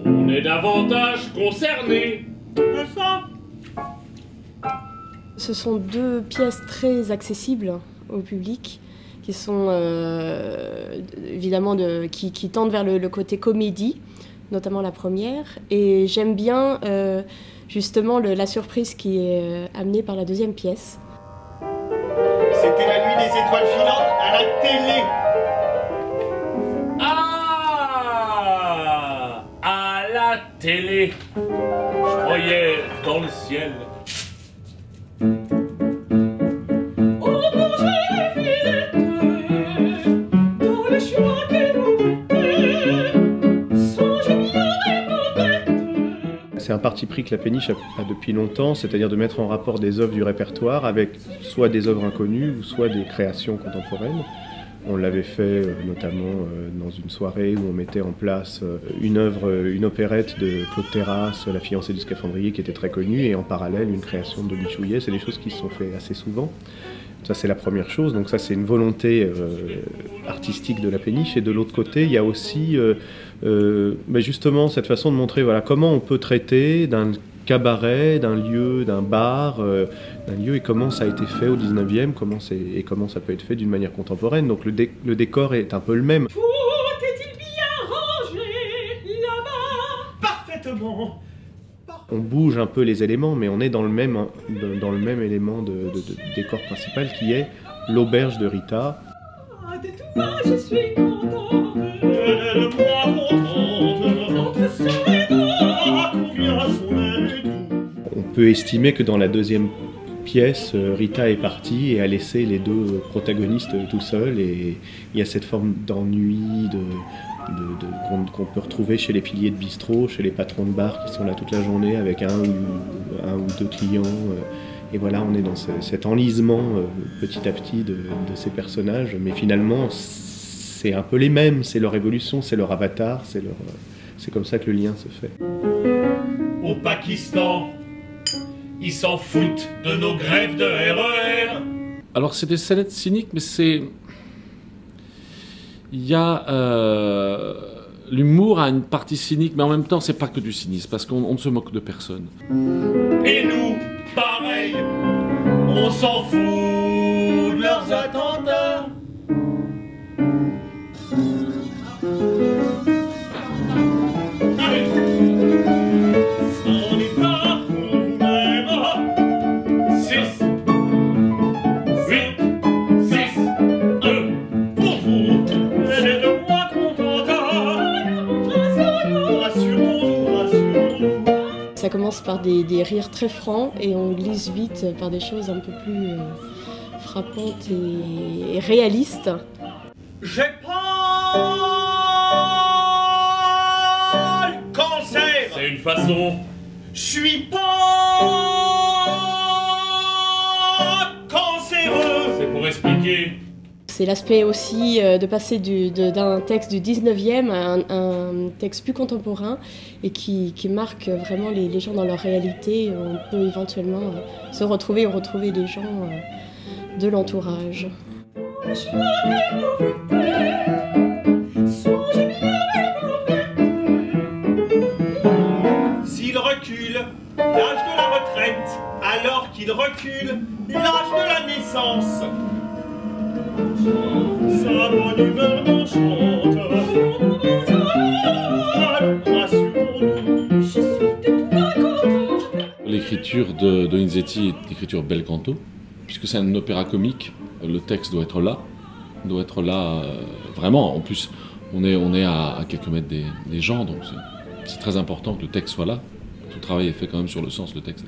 On est davantage concerné. Ce sont deux pièces très accessibles au public, qui sont évidemment qui tendent vers le côté comédie, notamment la première. Et j'aime bien justement la surprise qui est amenée par la deuxième pièce. C'était la nuit des étoiles filantes à la télé. Ah, à la télé. Je croyais dans le ciel. C'est un parti pris que la Péniche a depuis longtemps, c'est-à-dire de mettre en rapport des œuvres du répertoire avec soit des œuvres inconnues ou soit des créations contemporaines. On l'avait fait notamment dans une soirée où on mettait en place une opérette de Claude Terrasse, La fiancée du scaphandrier, qui était très connue, et en parallèle une création de Michouillet. C'est des choses qui se sont faites assez souvent. Ça, c'est la première chose. Donc ça, c'est une volonté artistique de la Péniche. Et de l'autre côté, il y a aussi justement cette façon de montrer comment on peut traiter d'un cabaret, d'un lieu, d'un bar, d'un lieu, et comment ça a été fait au 19e, et comment ça peut être fait d'une manière contemporaine. Donc le décor est un peu le même. Tout est-il bien rangé là-bas? Parfaitement. On bouge un peu les éléments, mais on est dans le même élément de décor principal, qui est l'auberge de Rita. De tout moi je suis contente. Moi contente. Entre son et toi, combien son aile est doux. On peut estimer que dans la deuxième pièce, Rita est partie et a laissé les deux protagonistes tout seuls, et il y a cette forme d'ennui qu'on peut retrouver chez les piliers de bistrot, chez les patrons de bar qui sont là toute la journée avec un ou deux clients. Et voilà, on est dans cet enlisement petit à petit de ces personnages, mais finalement c'est un peu les mêmes, c'est leur évolution, c'est leur avatar, c'est comme ça que le lien se fait. Au Pakistan, ils s'en foutent de nos grèves de RER. Alors c'est des scénettes cyniques, mais c'est... Il y a... L'humour a une partie cynique, mais en même temps, c'est pas que du cynisme, parce qu'on ne se moque de personne. Et nous, pareil, on s'en fout de leurs attentats. Allez, on est pas pour vous-même. 6, 8, 6, 1, pour vous. Elle est de moi contente. Rassurons-nous, rassurons-nous. Ça commence par des rires très francs, et on glisse vite par des choses un peu plus frappantes et réalistes. J'ai pas le cancer. C'est une façon. Je suis pas cancéreux. C'est pour expliquer. C'est l'aspect aussi de passer d'un texte du 19e à un texte plus contemporain, et qui marque vraiment les gens dans leur réalité. On peut éventuellement se retrouver ou retrouver des gens de l'entourage. S'il recule l'âge de la retraite, alors qu'il recule l'âge de la naissance, sa bonne humeur m'enchante. Rassurons-nous, je suis de toi contente. L'écriture de Donizetti est une écriture bel canto, puisque c'est un opéra comique. Le texte doit être là, vraiment. En plus, on est à quelques mètres des gens, donc c'est très important que le texte soit là. Tout le travail est fait quand même sur le sens, le texte.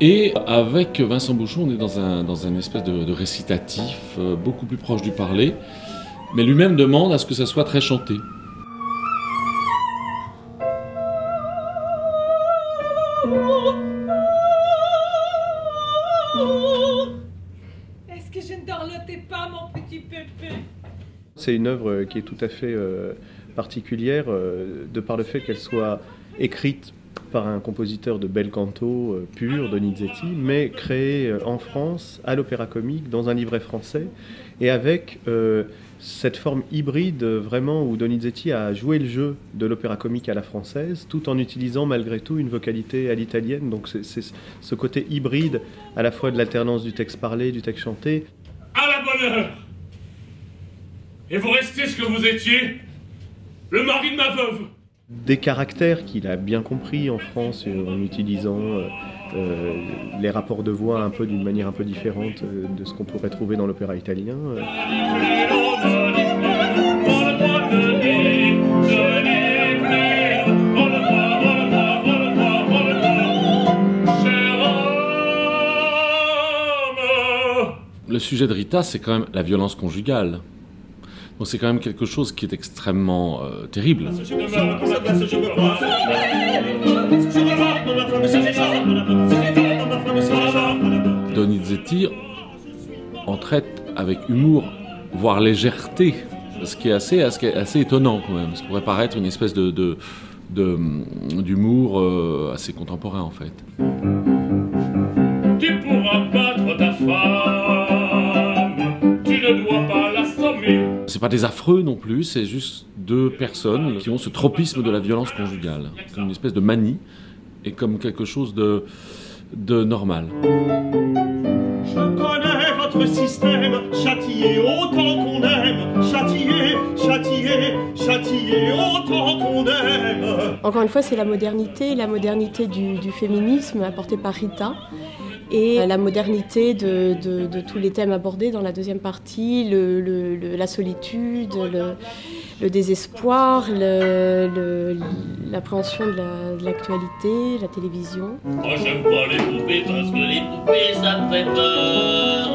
Et avec Vincent Bouchon, on est dans un espèce de récitatif, beaucoup plus proche du parler, mais lui-même demande à ce que ça soit très chanté. C'est une œuvre qui est tout à fait particulière de par le fait qu'elle soit écrite par un compositeur de bel canto pur, Donizetti, mais créée en France, à l'Opéra Comique, dans un livret français, et avec cette forme hybride vraiment où Donizetti a joué le jeu de l'Opéra Comique à la française, tout en utilisant malgré tout une vocalité à l'italienne. Donc c'est ce côté hybride, à la fois de l'alternance du texte parlé, du texte chanté. À la bonne heure! Et vous restez ce que vous étiez, le mari de ma veuve. Des caractères qu'il a bien compris en France en utilisant les rapports de voix un peu d'une manière un peu différente de ce qu'on pourrait trouver dans l'opéra italien. Le sujet de Rita, c'est quand même la violence conjugale. Donc c'est quand même quelque chose qui est extrêmement terrible. Donizetti en traite avec humour, voire légèreté, ce qui est assez étonnant quand même. Ce qui pourrait paraître une espèce d'humour assez contemporain en fait. Tu pourras battre ta femme, tu ne dois pas l'assommer. C'est pas des affreux non plus, c'est juste deux personnes qui ont ce tropisme de la violence conjugale, comme une espèce de manie et comme quelque chose de normal. Je connais votre système, châtier autant qu'on aime, châtier, châtier, châtier autant qu'on aime. Encore une fois, c'est la modernité du féminisme apportée par Rita. Et la modernité de tous les thèmes abordés dans la deuxième partie, la solitude, le désespoir, l'appréhension de l'actualité, la télévision. Moi j'aime pas les poupées parce que les poupées ça me fait peur.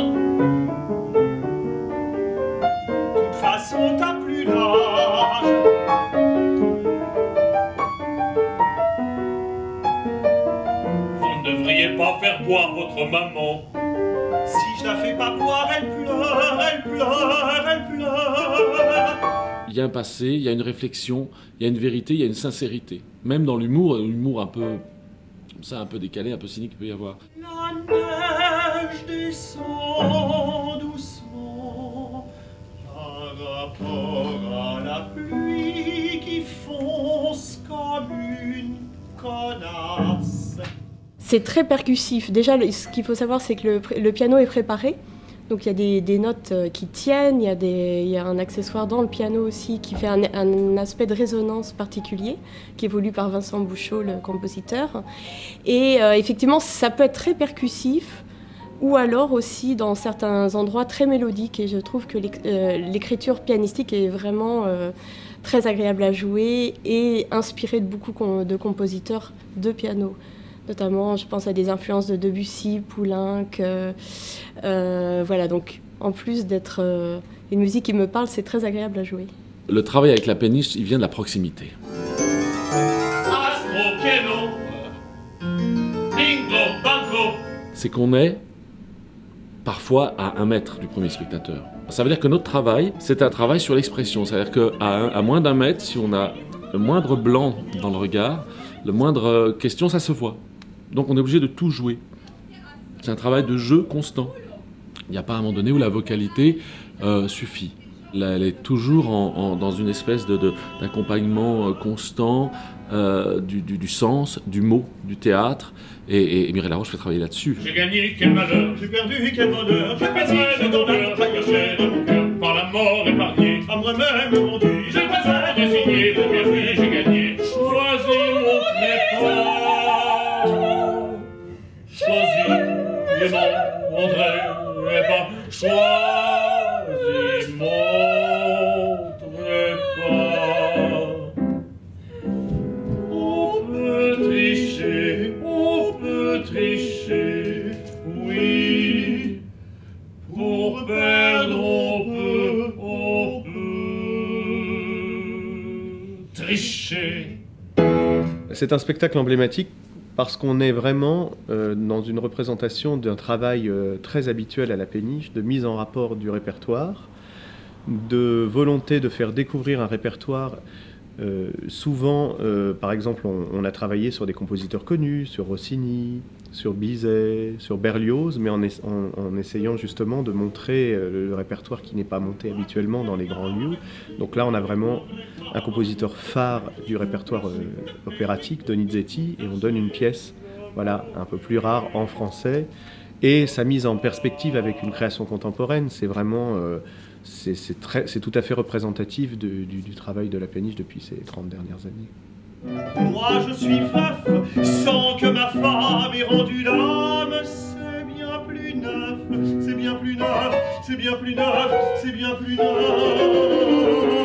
De toute façon t'as plus l'âge. Vous ne devriez pas faire boire votre maman. Si je la fais pas boire, elle pleure, elle pleure, elle pleure. Il y a un passé, il y a une réflexion, il y a une vérité, il y a une sincérité. Même dans l'humour un peu comme ça, un peu décalé, un peu cynique, il peut y avoir. La neige descend doucement par rapport à la pluie qui fonce comme une connasse. C'est très percussif. Déjà, ce qu'il faut savoir, c'est que le piano est préparé. Donc il y a des notes qui tiennent, il y a un accessoire dans le piano aussi qui fait un aspect de résonance particulier, qui est voulu par Vincent Bouchot, le compositeur. Et effectivement, ça peut être très percussif, ou alors aussi dans certains endroits très mélodique. Et je trouve que l'écriture pianistique est vraiment très agréable à jouer et inspirée de beaucoup de compositeurs de piano. Notamment, je pense à des influences de Debussy, Poulenc. Voilà, donc en plus d'être une musique qui me parle, c'est très agréable à jouer. Le travail avec la péniche, il vient de la proximité. Astro, Keno, Bingo, Banco. C'est qu'on est parfois à 1 mètre du premier spectateur. Ça veut dire que notre travail, c'est un travail sur l'expression. C'est-à-dire qu'à moins d'1 mètre, si on a le moindre blanc dans le regard, le moindre question, ça se voit. Donc on est obligé de tout jouer. C'est un travail de jeu constant. Il n'y a pas un moment donné où la vocalité suffit. Là, elle est toujours dans une espèce d'accompagnement constant du sens, du mot, du théâtre. Et Mireille Laroche fait travailler là-dessus. J'ai gagné, quel malheur. J'ai perdu, quel bonheur. J'ai perdu le bonheur, caché dans mon cœur, par la mort épargnée. À moi-même, mon Dieu. J'ai le besoin de signer, de bien jouer, j'ai gagné. Choisis mon trépas. Choisis mon trépas. Choisis mon trépas. On peut tricher, oui. Pour perdre, on peut tricher. C'est un spectacle emblématique parce qu'on est vraiment dans une représentation d'un travail très habituel à la péniche, de mise en rapport du répertoire, de volonté de faire découvrir un répertoire. Souvent, par exemple, on a travaillé sur des compositeurs connus, sur Rossini, sur Bizet, sur Berlioz, mais en essayant justement de montrer le répertoire qui n'est pas monté habituellement dans les grands lieux. Donc là, on a vraiment un compositeur phare du répertoire opératique, Donizetti, et on donne une pièce, voilà, un peu plus rare en français. Et sa mise en perspective avec une création contemporaine, c'est vraiment... c'est tout à fait représentatif du travail de la péniche depuis ces 30 dernières années. Moi je suis veuf, sans que ma femme ait rendu l'âme. C'est bien plus neuf, c'est bien plus neuf, c'est bien plus neuf, c'est bien plus neuf.